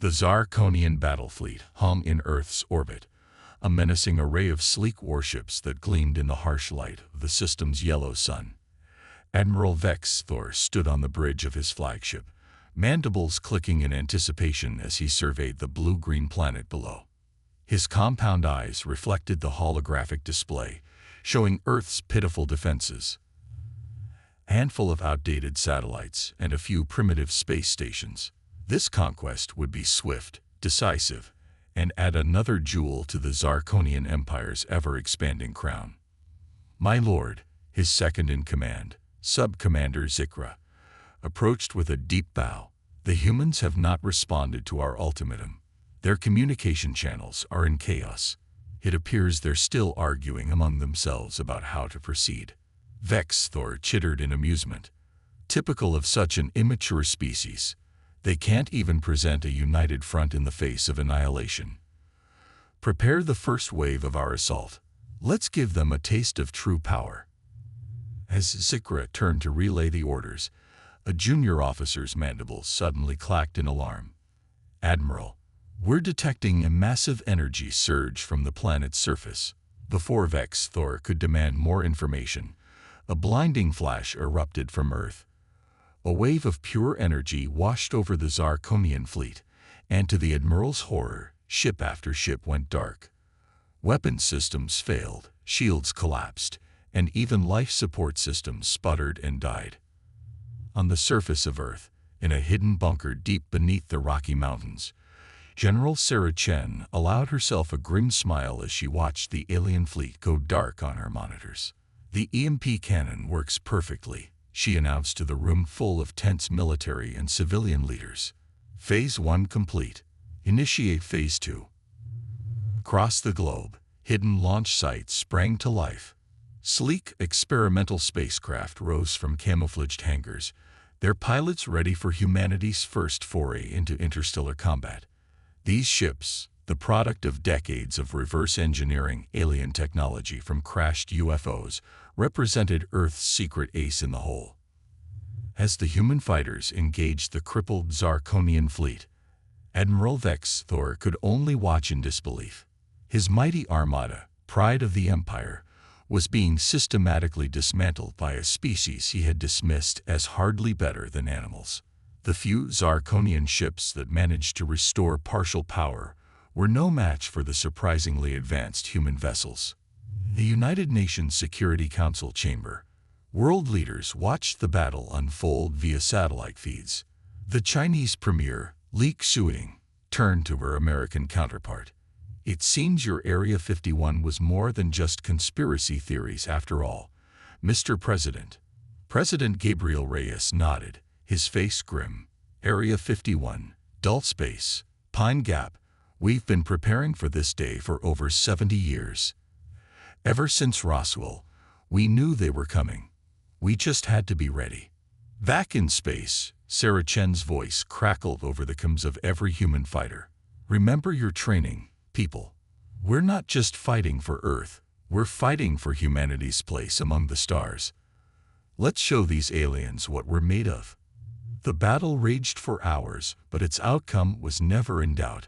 The Zirconian battle fleet hung in Earth's orbit, a menacing array of sleek warships that gleamed in the harsh light of the system's yellow sun. Admiral Vex Thor stood on the bridge of his flagship, mandibles clicking in anticipation as he surveyed the blue-green planet below. His compound eyes reflected the holographic display, showing Earth's pitiful defenses. A handful of outdated satellites and a few primitive space stations. This conquest would be swift, decisive, and add another jewel to the Zirconian Empire's ever-expanding crown. My lord, his second-in-command, Sub-Commander Zikra, approached with a deep bow. The humans have not responded to our ultimatum. Their communication channels are in chaos. It appears they're still arguing among themselves about how to proceed. Vex Thor chittered in amusement. Typical of such an immature species, they can't even present a united front in the face of annihilation. Prepare the first wave of our assault. Let's give them a taste of true power. As Zikra turned to relay the orders, a junior officer's mandibles suddenly clacked in alarm. Admiral, we're detecting a massive energy surge from the planet's surface. Before Vex Thor could demand more information, a blinding flash erupted from Earth. A wave of pure energy washed over the Zirconian fleet, and to the Admiral's horror, ship after ship went dark. Weapon systems failed, shields collapsed, and even life support systems sputtered and died. On the surface of Earth, in a hidden bunker deep beneath the Rocky Mountains, General Sarah Chen allowed herself a grim smile as she watched the alien fleet go dark on her monitors. The EMP cannon works perfectly, she announced to the room full of tense military and civilian leaders. Phase 1 complete. Initiate Phase 2. Across the globe, hidden launch sites sprang to life. Sleek, experimental spacecraft rose from camouflaged hangars, their pilots ready for humanity's first foray into interstellar combat. These ships, the product of decades of reverse engineering alien technology from crashed UFOs, represented Earth's secret ace in the hole. As the human fighters engaged the crippled Zirconian fleet, Admiral Vex Thor could only watch in disbelief. His mighty armada, pride of the Empire, was being systematically dismantled by a species he had dismissed as hardly better than animals. The few Zirconian ships that managed to restore partial power were no match for the surprisingly advanced human vessels. The United Nations Security Council chamber, world leaders watched the battle unfold via satellite feeds. The Chinese premier, Li Xiuying, turned to her American counterpart. It seems your Area 51 was more than just conspiracy theories after all, Mr. President. President Gabriel Reyes nodded, his face grim. Area 51, dull space, Pine Gap. We've been preparing for this day for over 70 years. Ever since Roswell, we knew they were coming. We just had to be ready. Back in space, Sarah Chen's voice crackled over the comms of every human fighter. Remember your training, people. We're not just fighting for Earth, we're fighting for humanity's place among the stars. Let's show these aliens what we're made of. The battle raged for hours, but its outcome was never in doubt.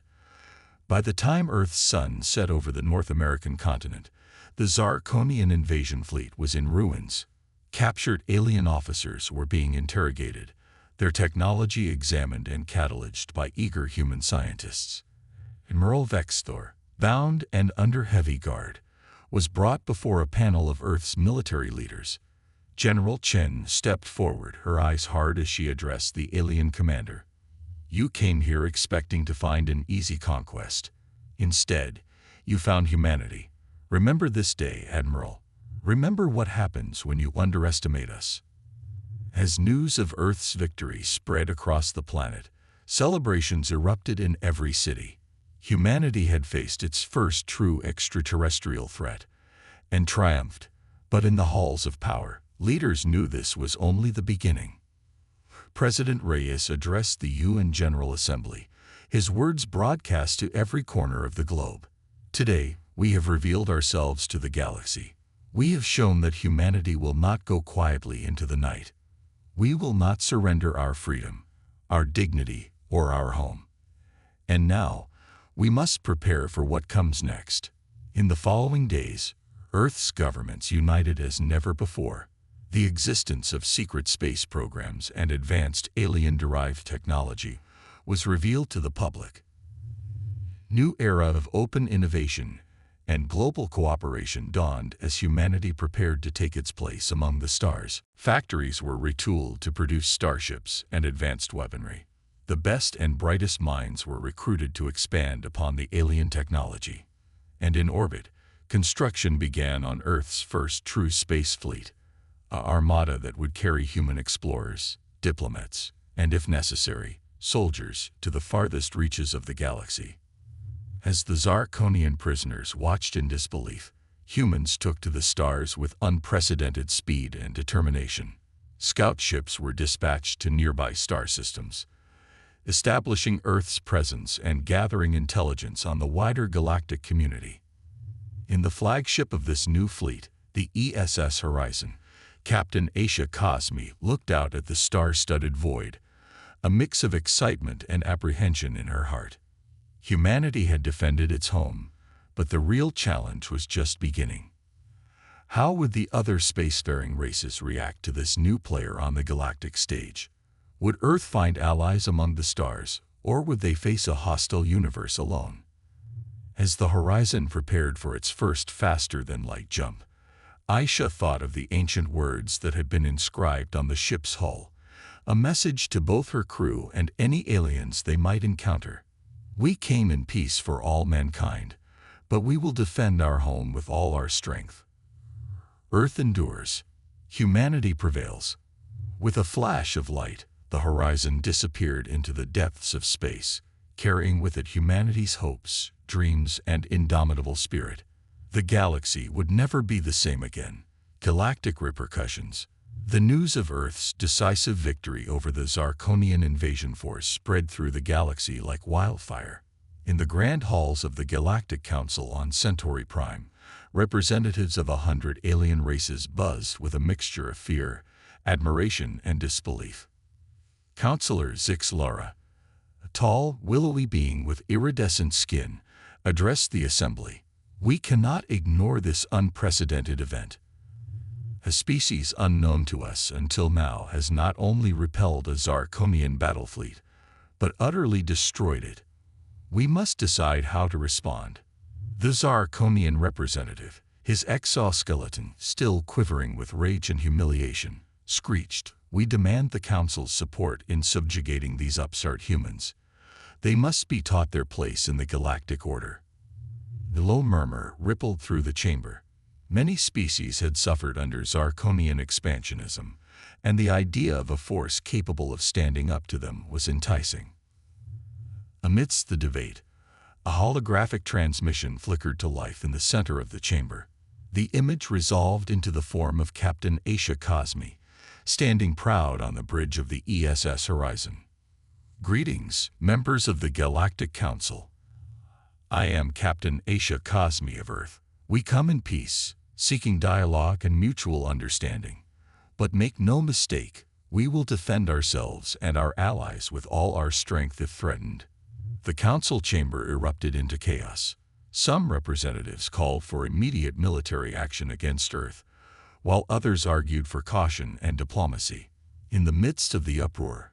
By the time Earth's sun set over the North American continent, the Zirconian invasion fleet was in ruins. Captured alien officers were being interrogated, their technology examined and cataloged by eager human scientists. Admiral Vex Thor, bound and under heavy guard, was brought before a panel of Earth's military leaders. General Chen stepped forward, her eyes hard as she addressed the alien commander. You came here expecting to find an easy conquest. Instead, you found humanity. Remember this day, Admiral. Remember what happens when you underestimate us. As news of Earth's victory spread across the planet, celebrations erupted in every city. Humanity had faced its first true extraterrestrial threat and triumphed, but in the halls of power, leaders knew this was only the beginning. President Reyes addressed the UN General Assembly, his words broadcast to every corner of the globe. Today, we have revealed ourselves to the galaxy. We have shown that humanity will not go quietly into the night. We will not surrender our freedom, our dignity, or our home. And now, we must prepare for what comes next. In the following days, Earth's governments united as never before. The existence of secret space programs and advanced alien-derived technology was revealed to the public. New era of open innovation and global cooperation dawned as humanity prepared to take its place among the stars. Factories were retooled to produce starships and advanced weaponry. The best and brightest minds were recruited to expand upon the alien technology. And in orbit, construction began on Earth's first true space fleet, an armada that would carry human explorers, diplomats, and if necessary, soldiers to the farthest reaches of the galaxy. As the Zarkonian prisoners watched in disbelief, humans took to the stars with unprecedented speed and determination. Scout ships were dispatched to nearby star systems, establishing Earth's presence and gathering intelligence on the wider galactic community. In the flagship of this new fleet, the ESS Horizon, Captain Aisha Cosmi looked out at the star-studded void, a mix of excitement and apprehension in her heart. Humanity had defended its home, but the real challenge was just beginning. How would the other spacefaring races react to this new player on the galactic stage? Would Earth find allies among the stars, or would they face a hostile universe alone? As the Horizon prepared for its first faster-than-light jump, Aisha thought of the ancient words that had been inscribed on the ship's hull, a message to both her crew and any aliens they might encounter. We came in peace for all mankind, but we will defend our home with all our strength. Earth endures. Humanity prevails. With a flash of light, the Horizon disappeared into the depths of space, carrying with it humanity's hopes, dreams, and indomitable spirit. The galaxy would never be the same again. Galactic repercussions. The news of Earth's decisive victory over the Zarkonian invasion force spread through the galaxy like wildfire. In the grand halls of the Galactic Council on Centauri Prime, representatives of 100 alien races buzzed with a mixture of fear, admiration, and disbelief. Counselor Zix Lara, a tall, willowy being with iridescent skin, addressed the assembly. We cannot ignore this unprecedented event. A species unknown to us until now has not only repelled a Zarkonian battle fleet, but utterly destroyed it. We must decide how to respond. The Zarkonian representative, his exoskeleton still quivering with rage and humiliation, screeched, "We demand the Council's support in subjugating these upstart humans. They must be taught their place in the galactic order." The low murmur rippled through the chamber. Many species had suffered under Zarkonian expansionism, and the idea of a force capable of standing up to them was enticing. Amidst the debate, a holographic transmission flickered to life in the center of the chamber. The image resolved into the form of Captain Aisha Cosmi, standing proud on the bridge of the ESS Horizon. Greetings, members of the Galactic Council. I am Captain Aisha Cosmi of Earth. We come in peace, seeking dialogue and mutual understanding. But make no mistake, we will defend ourselves and our allies with all our strength if threatened. The council chamber erupted into chaos. Some representatives called for immediate military action against Earth, while others argued for caution and diplomacy. In the midst of the uproar,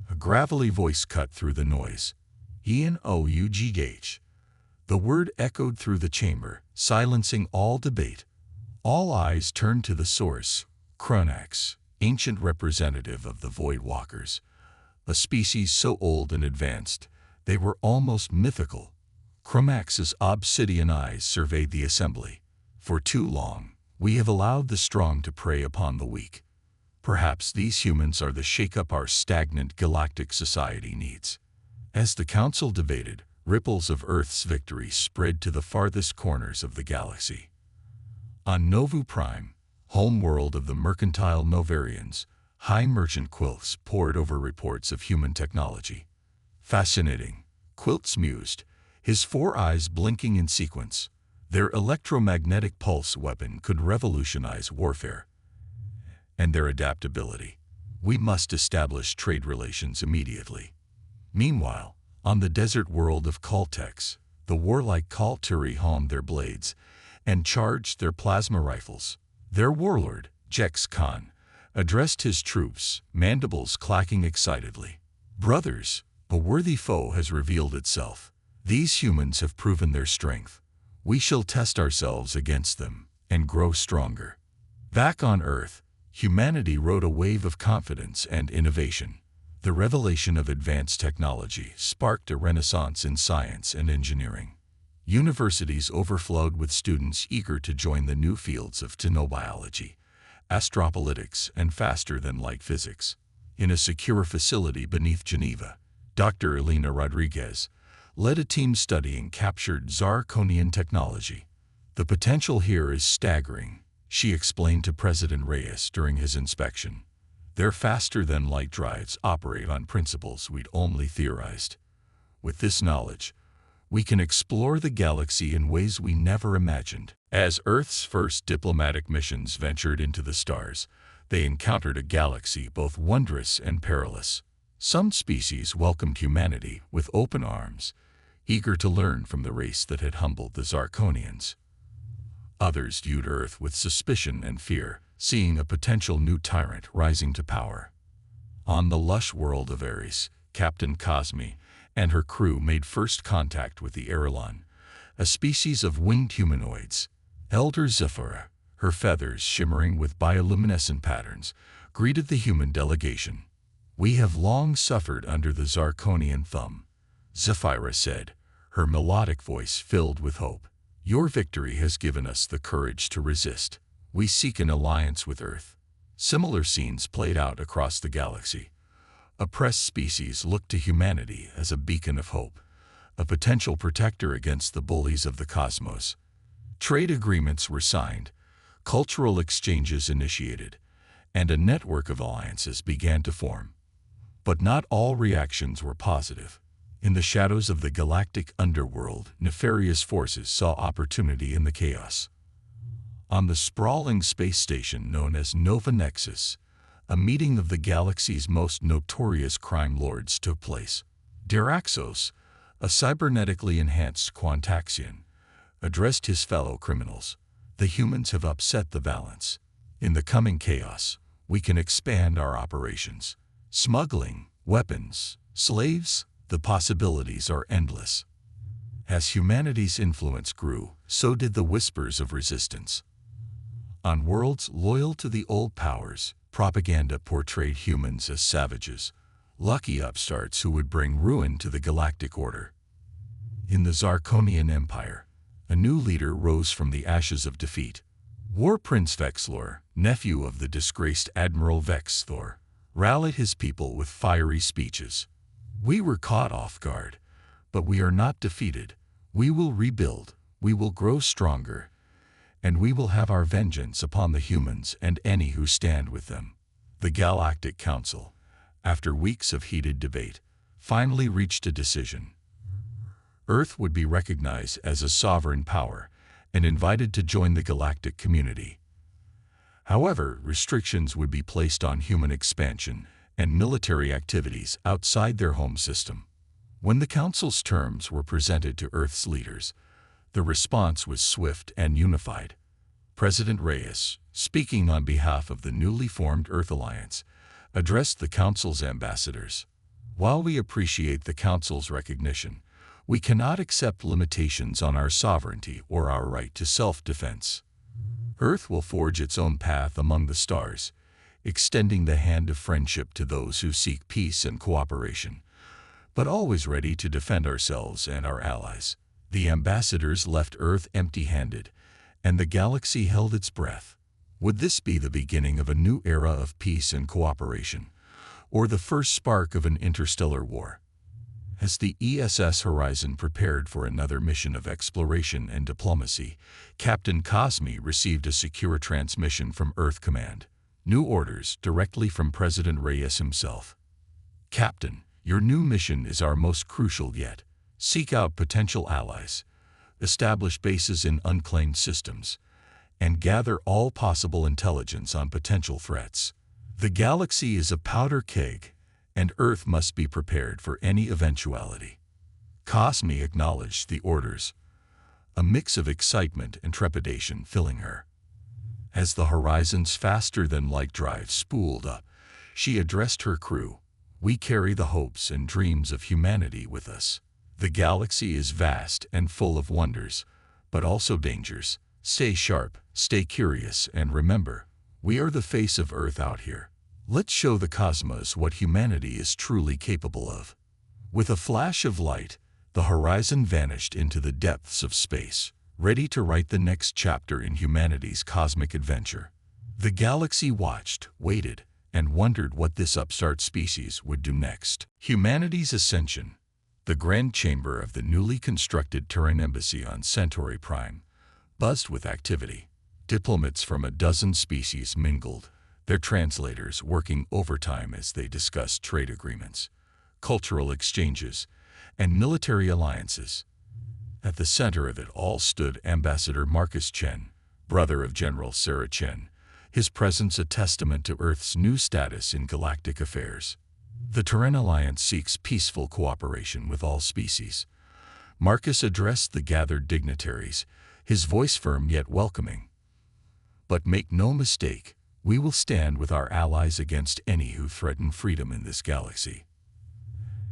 a gravelly voice cut through the noise. ENOUGH. The word echoed through the chamber, silencing all debate. All eyes turned to the source, Chronax, ancient representative of the Void Walkers, a species so old and advanced, they were almost mythical. Chronax's obsidian eyes surveyed the assembly. For too long, we have allowed the strong to prey upon the weak. Perhaps these humans are the shake-up our stagnant galactic society needs. As the council debated, ripples of Earth's victory spread to the farthest corners of the galaxy. On Novu Prime, homeworld of the mercantile Novarians, high merchant Quilts pored over reports of human technology. Fascinating, Quilts mused, his 4 eyes blinking in sequence. Their electromagnetic pulse weapon could revolutionize warfare. And their adaptability. We must establish trade relations immediately. Meanwhile, On the desert world of Caltex, the warlike Kalturi honed their blades and charged their plasma rifles. Their warlord, Jex Khan, addressed his troops, mandibles clacking excitedly. "Brothers, a worthy foe has revealed itself. These humans have proven their strength. We shall test ourselves against them and grow stronger." Back on Earth, humanity rode a wave of confidence and innovation. The revelation of advanced technology sparked a renaissance in science and engineering. Universities overflowed with students eager to join the new fields of technobiology, astropolitics, and faster-than-light physics. In a secure facility beneath Geneva, Dr. Elena Rodriguez led a team studying captured zirconian technology. "The potential here is staggering," she explained to President Reyes during his inspection. "Their faster-than-light drives operate on principles we'd only theorized. With this knowledge, we can explore the galaxy in ways we never imagined." As Earth's first diplomatic missions ventured into the stars, they encountered a galaxy both wondrous and perilous. Some species welcomed humanity with open arms, eager to learn from the race that had humbled the Zirconians. Others viewed Earth with suspicion and fear, seeing a potential new tyrant rising to power. On the lush world of Ares, Captain Cosme and her crew made first contact with the Erelon, a species of winged humanoids. Elder Zephyra, her feathers shimmering with bioluminescent patterns, greeted the human delegation. "We have long suffered under the Zirconian thumb," Zephyra said, her melodic voice filled with hope. "Your victory has given us the courage to resist. We seek an alliance with Earth." Similar scenes played out across the galaxy. Oppressed species looked to humanity as a beacon of hope, a potential protector against the bullies of the cosmos. Trade agreements were signed, cultural exchanges initiated, and a network of alliances began to form. But not all reactions were positive. In the shadows of the galactic underworld, nefarious forces saw opportunity in the chaos. On the sprawling space station known as Nova Nexus, a meeting of the galaxy's most notorious crime lords took place. Diraxos, a cybernetically enhanced Quantaxian, addressed his fellow criminals. "The humans have upset the balance. In the coming chaos, we can expand our operations. Smuggling, weapons, slaves, the possibilities are endless." As humanity's influence grew, so did the whispers of resistance. On worlds loyal to the old powers, propaganda portrayed humans as savages, lucky upstarts who would bring ruin to the galactic order. In the Zirconian Empire, a new leader rose from the ashes of defeat. War Prince Vexlor, nephew of the disgraced Admiral Vexthor, rallied his people with fiery speeches. "We were caught off guard, but we are not defeated. We will rebuild, we will grow stronger, and we will have our vengeance upon the humans and any who stand with them." The Galactic Council, after weeks of heated debate, finally reached a decision. Earth would be recognized as a sovereign power and invited to join the galactic community. However, restrictions would be placed on human expansion and military activities outside their home system. When the Council's terms were presented to Earth's leaders, the response was swift and unified. President Reyes, speaking on behalf of the newly formed Earth Alliance, addressed the Council's ambassadors. "While we appreciate the Council's recognition, we cannot accept limitations on our sovereignty or our right to self-defense. Earth will forge its own path among the stars, extending the hand of friendship to those who seek peace and cooperation, but always ready to defend ourselves and our allies." The ambassadors left Earth empty-handed, and the galaxy held its breath. Would this be the beginning of a new era of peace and cooperation, or the first spark of an interstellar war? As the ESS Horizon prepared for another mission of exploration and diplomacy, Captain Cosme received a secure transmission from Earth Command. New orders directly from President Reyes himself. "Captain, your new mission is our most crucial yet. Seek out potential allies, establish bases in unclaimed systems, and gather all possible intelligence on potential threats. The galaxy is a powder keg, and Earth must be prepared for any eventuality." Cosme acknowledged the orders, a mix of excitement and trepidation filling her. As the horizon's faster-than-light drive spooled up, she addressed her crew. "We carry the hopes and dreams of humanity with us. The galaxy is vast and full of wonders, but also dangers. Stay sharp, stay curious, and remember, we are the face of Earth out here. Let's show the cosmos what humanity is truly capable of." With a flash of light, the horizon vanished into the depths of space, ready to write the next chapter in humanity's cosmic adventure. The galaxy watched, waited, and wondered what this upstart species would do next. Humanity's ascension. The grand chamber of the newly constructed Terran embassy on Centauri Prime buzzed with activity. Diplomats from a dozen species mingled, their translators working overtime as they discussed trade agreements, cultural exchanges, and military alliances. At the center of it all stood Ambassador Marcus Chen, brother of General Sarah Chen, his presence a testament to Earth's new status in galactic affairs. The Terran Alliance seeks peaceful cooperation with all species. Marcus addressed the gathered dignitaries, his voice firm yet welcoming. "But make no mistake, we will stand with our allies against any who threaten freedom in this galaxy."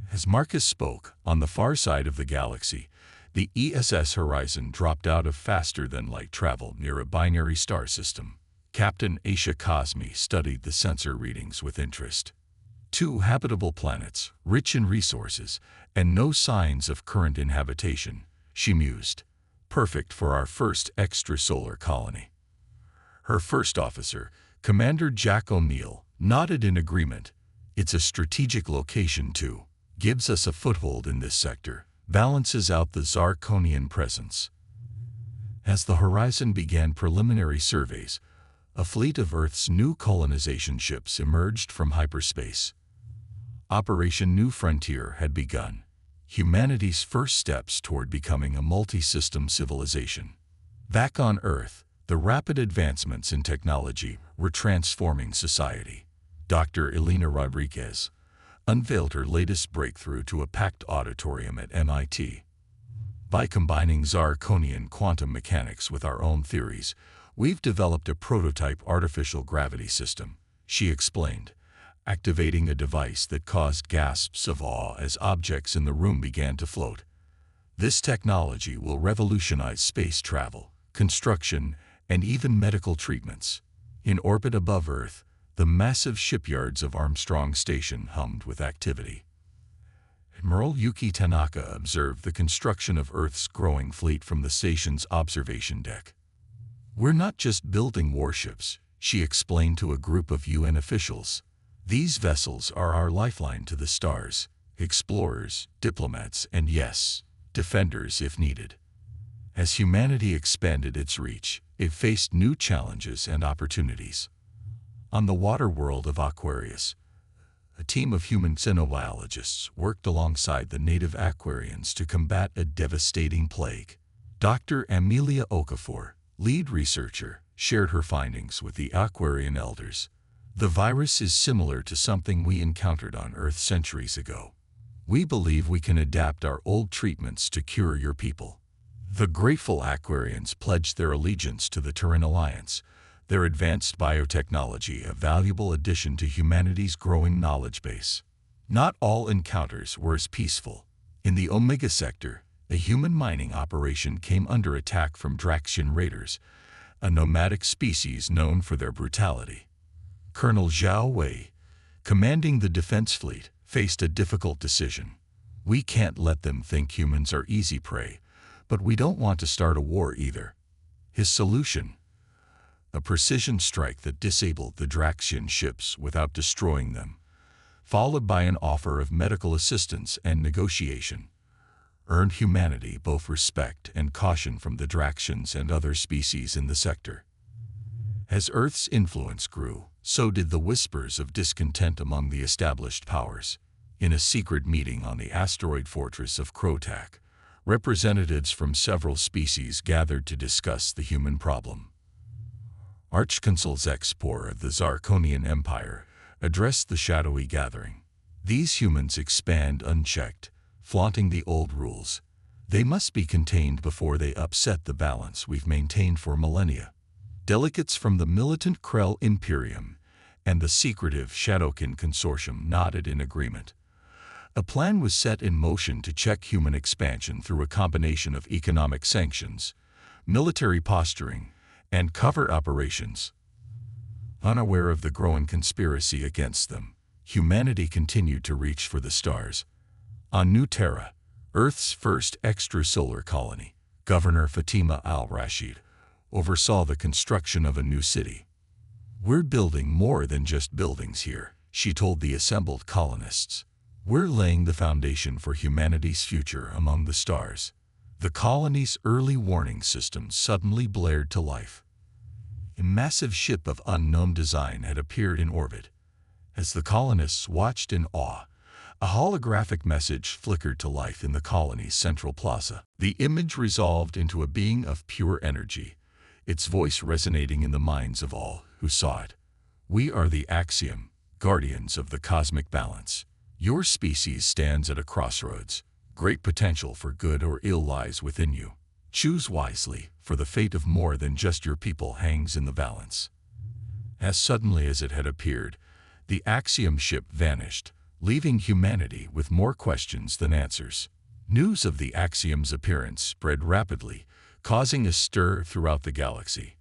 As Marcus spoke, on the far side of the galaxy, the ESS Horizon dropped out of faster-than-light travel near a binary star system. Captain Aisha Cosme studied the sensor readings with interest. 2 habitable planets, rich in resources, and no signs of current inhabitation, she mused. Perfect for our first extrasolar colony. Her first officer, Commander Jack O'Neill, nodded in agreement. "It's a strategic location too. Gives us a foothold in this sector, balances out the Zarkonian presence." As the Horizon began preliminary surveys, a fleet of Earth's new colonization ships emerged from hyperspace. Operation New Frontier had begun, humanity's first steps toward becoming a multi-system civilization. Back on Earth, the rapid advancements in technology were transforming society. Dr. Elena Rodriguez unveiled her latest breakthrough to a packed auditorium at MIT. "By combining Zarkonian quantum mechanics with our own theories, we've developed a prototype artificial gravity system," she explained, activating a device that caused gasps of awe as objects in the room began to float. "This technology will revolutionize space travel, construction, and even medical treatments." In orbit above Earth, the massive shipyards of Armstrong Station hummed with activity. Admiral Yuki Tanaka observed the construction of Earth's growing fleet from the station's observation deck. "We're not just building warships," she explained to a group of UN officials. "These vessels are our lifeline to the stars, explorers, diplomats, and yes, defenders if needed." As humanity expanded its reach, it faced new challenges and opportunities. On the water world of Aquarius, a team of human xenobiologists worked alongside the native Aquarians to combat a devastating plague. Dr. Amelia Okafor, lead researcher, shared her findings with the Aquarian elders. "The virus is similar to something we encountered on Earth centuries ago. We believe we can adapt our old treatments to cure your people." The grateful Aquarians pledged their allegiance to the Terran Alliance, their advanced biotechnology a valuable addition to humanity's growing knowledge base. Not all encounters were as peaceful. In the Omega sector, a human mining operation came under attack from Draxian raiders, a nomadic species known for their brutality. Colonel Zhao Wei, commanding the defense fleet, faced a difficult decision. "We can't let them think humans are easy prey, but we don't want to start a war either." His solution? A precision strike that disabled the Draxian ships without destroying them, followed by an offer of medical assistance and negotiation, earned humanity both respect and caution from the Draxians and other species in the sector. As Earth's influence grew, so did the whispers of discontent among the established powers. In a secret meeting on the asteroid fortress of Krotak, representatives from several species gathered to discuss the human problem. Archconsul Zexpor of the Zarkonian Empire addressed the shadowy gathering. "These humans expand unchecked, flaunting the old rules. They must be contained before they upset the balance we've maintained for millennia. Delegates from the militant Krell Imperium and the secretive Shadowkin Consortium nodded in agreement. A plan was set in motion to check human expansion through a combination of economic sanctions, military posturing, and covert operations. Unaware of the growing conspiracy against them, humanity continued to reach for the stars. On New Terra, Earth's first extrasolar colony, Governor Fatima al-Rashid oversaw the construction of a new city. "We're building more than just buildings here," she told the assembled colonists. "We're laying the foundation for humanity's future among the stars." The colony's early warning system suddenly blared to life. A massive ship of unknown design had appeared in orbit. As the colonists watched in awe, a holographic message flickered to life in the colony's central plaza. The image resolved into a being of pure energy, its voice resonating in the minds of all who saw it. "We are the Axiom, guardians of the cosmic balance. Your species stands at a crossroads. Great potential for good or ill lies within you. Choose wisely, for the fate of more than just your people hangs in the balance." As suddenly as it had appeared, the Axiom ship vanished, leaving humanity with more questions than answers. News of the Axiom's appearance spread rapidly, causing a stir throughout the galaxy.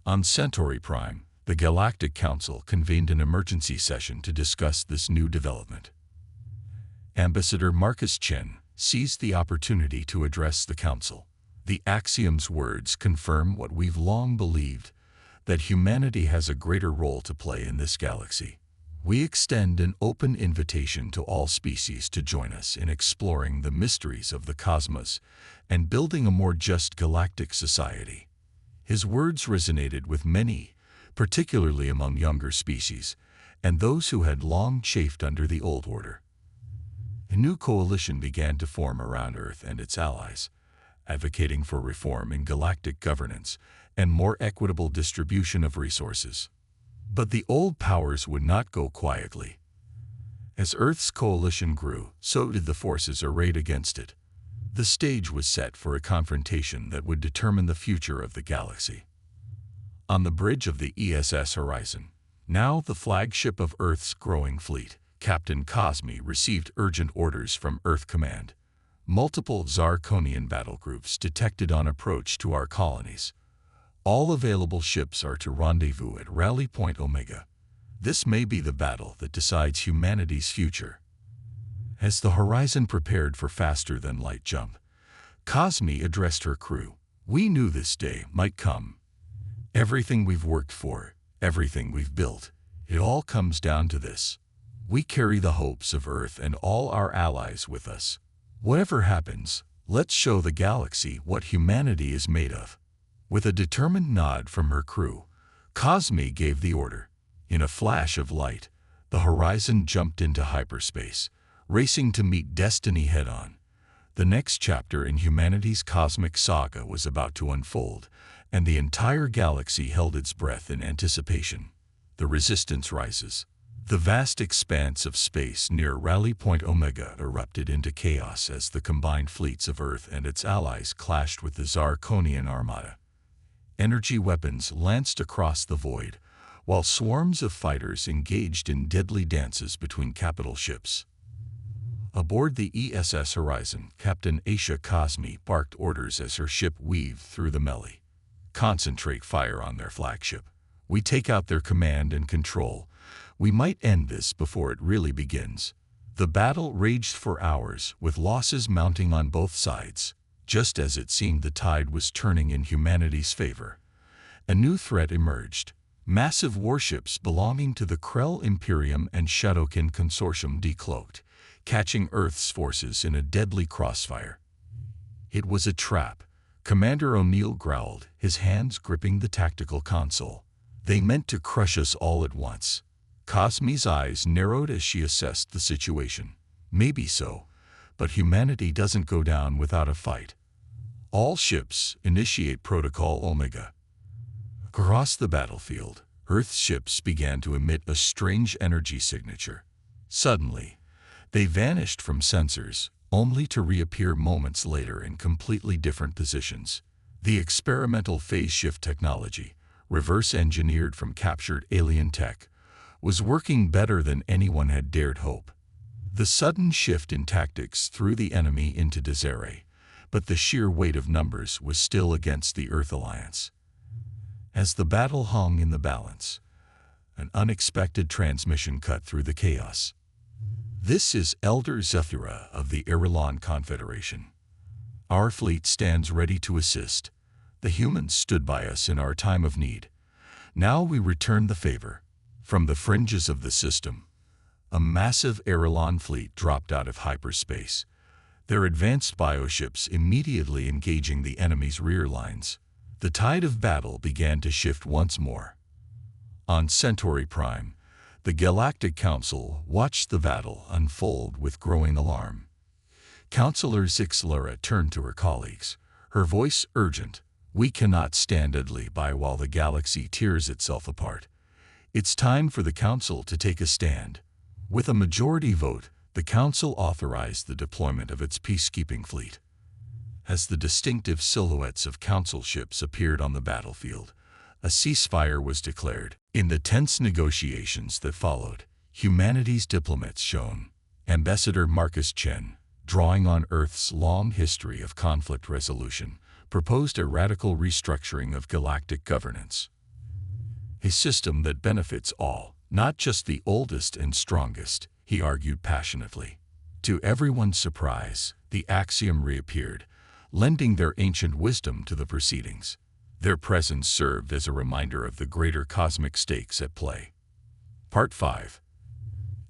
On Centauri Prime, the Galactic Council convened an emergency session to discuss this new development. Ambassador Marcus Chen seized the opportunity to address the Council. "The Axiom's words confirm what we've long believed, that humanity has a greater role to play in this galaxy. We extend an open invitation to all species to join us in exploring the mysteries of the cosmos and building a more just galactic society." His words resonated with many, particularly among younger species, and those who had long chafed under the old order. A new coalition began to form around Earth and its allies, advocating for reform in galactic governance and more equitable distribution of resources. But the old powers would not go quietly. As Earth's coalition grew, so did the forces arrayed against it. The stage was set for a confrontation that would determine the future of the galaxy. On the bridge of the ESS Horizon, now the flagship of Earth's growing fleet, Captain Cosme received urgent orders from Earth Command. Multiple Zarkonian battle groups detected on approach to our colonies. All available ships are to rendezvous at Rally Point Omega. This may be the battle that decides humanity's future. As the Horizon prepared for faster-than-light jump, Cosme addressed her crew. "We knew this day might come. Everything we've worked for, everything we've built, it all comes down to this. We carry the hopes of Earth and all our allies with us. Whatever happens, let's show the galaxy what humanity is made of." With a determined nod from her crew, Cosme gave the order. In a flash of light, the Horizon jumped into hyperspace, racing to meet destiny head-on. The next chapter in humanity's cosmic saga was about to unfold, and the entire galaxy held its breath in anticipation. The resistance rises. The vast expanse of space near Rally Point Omega erupted into chaos as the combined fleets of Earth and its allies clashed with the Zarkonian Armada. Energy weapons lanced across the void, while swarms of fighters engaged in deadly dances between capital ships. Aboard the ESS Horizon, Captain Aisha Cosme barked orders as her ship weaved through the melee. "Concentrate fire on their flagship. We take out their command and control. We might end this before it really begins." The battle raged for hours, with losses mounting on both sides. Just as it seemed the tide was turning in humanity's favor, a new threat emerged. Massive warships belonging to the Krell Imperium and Shadowkin Consortium decloaked, catching Earth's forces in a deadly crossfire. "It was a trap," Commander O'Neill growled, his hands gripping the tactical console. "They meant to crush us all at once." Cosme's eyes narrowed as she assessed the situation. "Maybe so, but humanity doesn't go down without a fight. All ships initiate Protocol Omega." Across the battlefield, Earth's ships began to emit a strange energy signature. Suddenly, they vanished from sensors, only to reappear moments later in completely different positions. The experimental phase shift technology, reverse-engineered from captured alien tech, was working better than anyone had dared hope. The sudden shift in tactics threw the enemy into disarray, but the sheer weight of numbers was still against the Earth Alliance. As the battle hung in the balance, an unexpected transmission cut through the chaos. "This is Elder Zephyra of the Irulan Confederation. Our fleet stands ready to assist. The humans stood by us in our time of need. Now we return the favor." From the fringes of the system, a massive Irulan fleet dropped out of hyperspace, their advanced bioships immediately engaging the enemy's rear lines. The tide of battle began to shift once more. On Centauri Prime, the Galactic Council watched the battle unfold with growing alarm. Counselor Zixlara turned to her colleagues, her voice urgent. "We cannot stand idly by while the galaxy tears itself apart. It's time for the Council to take a stand." With a majority vote, the Council authorized the deployment of its peacekeeping fleet. As the distinctive silhouettes of Council ships appeared on the battlefield, a ceasefire was declared. In the tense negotiations that followed, humanity's diplomats shone. Ambassador Marcus Chen, drawing on Earth's long history of conflict resolution, proposed a radical restructuring of galactic governance. A system that benefits all, not just the oldest and strongest, he argued passionately. To everyone's surprise, the axiom reappeared, lending their ancient wisdom to the proceedings. Their presence served as a reminder of the greater cosmic stakes at play. Part 5.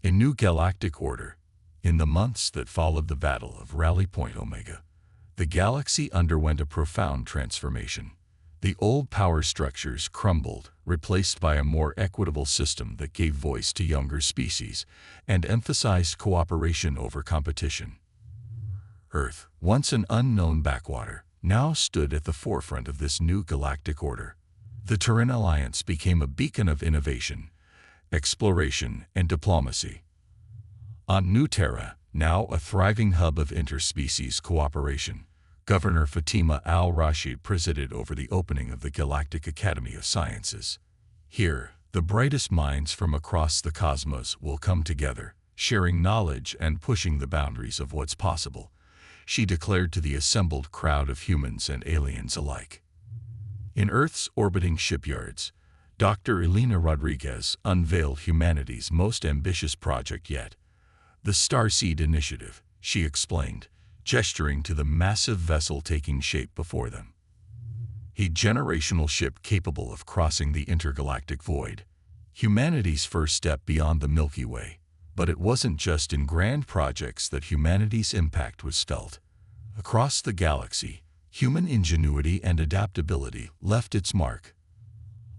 A New Galactic Order. In the months that followed the Battle of Rally Point Omega, the galaxy underwent a profound transformation. The old power structures crumbled, replaced by a more equitable system that gave voice to younger species and emphasized cooperation over competition. Earth, once an unknown backwater, now stood at the forefront of this new galactic order. The Terran Alliance became a beacon of innovation, exploration, and diplomacy. On New Terra, now a thriving hub of interspecies cooperation, Governor Fatima al-Rashid presided over the opening of the Galactic Academy of Sciences. Here, the brightest minds from across the cosmos will come together, sharing knowledge and pushing the boundaries of what's possible, she declared to the assembled crowd of humans and aliens alike. In Earth's orbiting shipyards, Dr. Elena Rodriguez unveiled humanity's most ambitious project yet, the Starseed Initiative, she explained, gesturing to the massive vessel taking shape before them. A generational ship capable of crossing the intergalactic void, humanity's first step beyond the Milky Way. But it wasn't just in grand projects that humanity's impact was felt. Across the galaxy, human ingenuity and adaptability left its mark.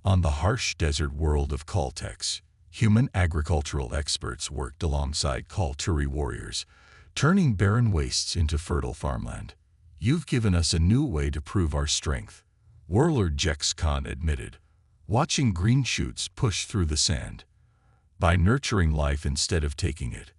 On the harsh desert world of Caltex, human agricultural experts worked alongside Kalturi warriors, turning barren wastes into fertile farmland. "You've given us a new way to prove our strength," Warlord Jex Khan admitted, watching green shoots push through the sand. "By nurturing life instead of taking it."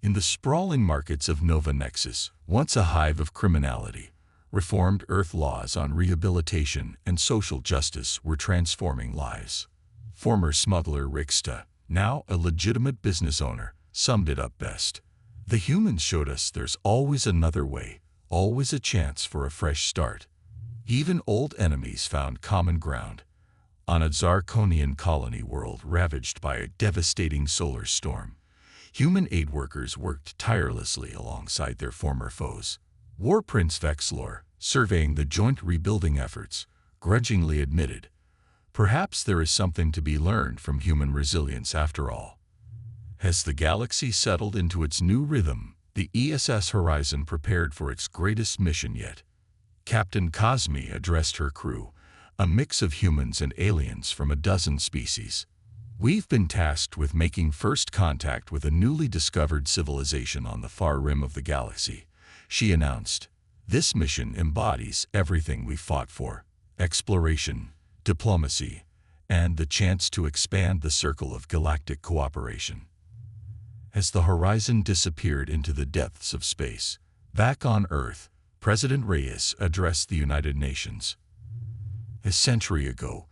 In the sprawling markets of Nova Nexus, once a hive of criminality, reformed Earth laws on rehabilitation and social justice were transforming lives. Former smuggler Rixta, now a legitimate business owner, summed it up best. "The humans showed us there's always another way, always a chance for a fresh start." Even old enemies found common ground. On a Zarkonian colony world ravaged by a devastating solar storm, human aid workers worked tirelessly alongside their former foes. War Prince Vexlor, surveying the joint rebuilding efforts, grudgingly admitted, "Perhaps there is something to be learned from human resilience after all." As the galaxy settled into its new rhythm, the ESS Horizon prepared for its greatest mission yet. Captain Cosme addressed her crew, a mix of humans and aliens from a dozen species. "We've been tasked with making first contact with a newly discovered civilization on the far rim of the galaxy," she announced. "This mission embodies everything we fought for: exploration, diplomacy, and the chance to expand the circle of galactic cooperation." As the horizon disappeared into the depths of space, Back on Earth, President Reyes addressed the United Nations. A century ago,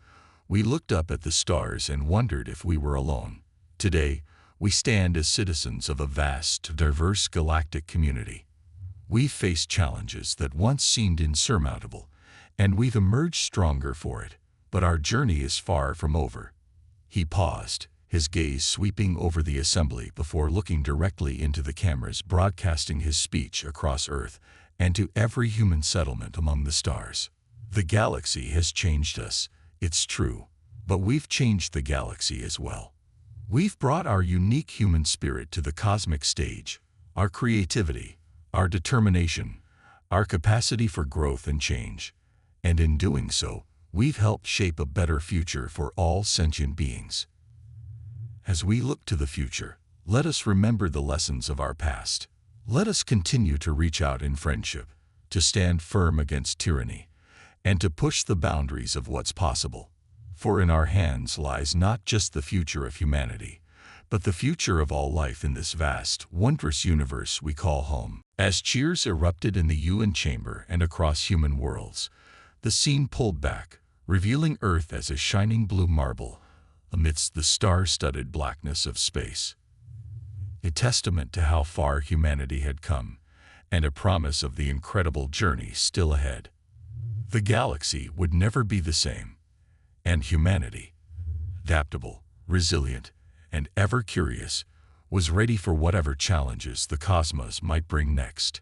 we looked up at the stars and wondered if we were alone. Today, we stand as citizens of a vast, diverse galactic community. We've faced challenges that once seemed insurmountable, and we've emerged stronger for it. But our journey is far from over. He paused, his gaze sweeping over the assembly before looking directly into the cameras broadcasting his speech across Earth and to every human settlement among the stars. The galaxy has changed us, it's true, but we've changed the galaxy as well. We've brought our unique human spirit to the cosmic stage, our creativity, our determination, our capacity for growth and change, and in doing so, we've helped shape a better future for all sentient beings. As we look to the future, let us remember the lessons of our past. Let us continue to reach out in friendship, to stand firm against tyranny, and to push the boundaries of what's possible. For in our hands lies not just the future of humanity, but the future of all life in this vast, wondrous universe we call home. As cheers erupted in the UN chamber and across human worlds, the scene pulled back, revealing Earth as a shining blue marble amidst the star-studded blackness of space. A testament to how far humanity had come, and a promise of the incredible journey still ahead. The galaxy would never be the same, and humanity, adaptable, resilient, and ever curious, was ready for whatever challenges the cosmos might bring next.